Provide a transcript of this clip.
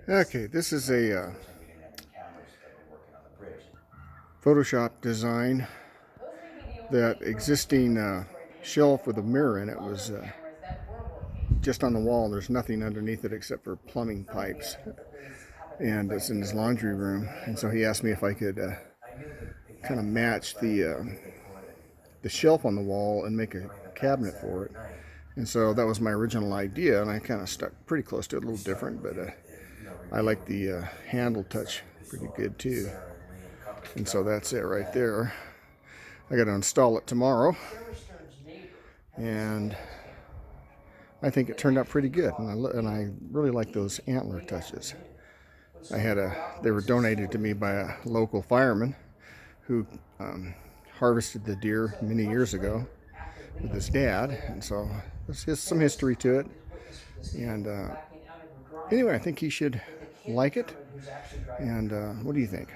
Okay, this is a Photoshop design. That existing shelf with a mirror in it was just on the wall. There's nothing underneath it except for plumbing pipes, and it's in his laundry room. And so he asked me if I could kind of match the shelf on the wall and make a cabinet for it. And so that was my original idea, and I kind of stuck pretty close to it, a little different, but I like the handle touch pretty good too. And so that's it right there. I got to install it tomorrow, and I think it turned out pretty good, and I really like those antler touches. They were donated to me by a local fireman who harvested the deer many years ago with his dad, and so there's some history to it. And anyway, I think he should like it. And what do you think?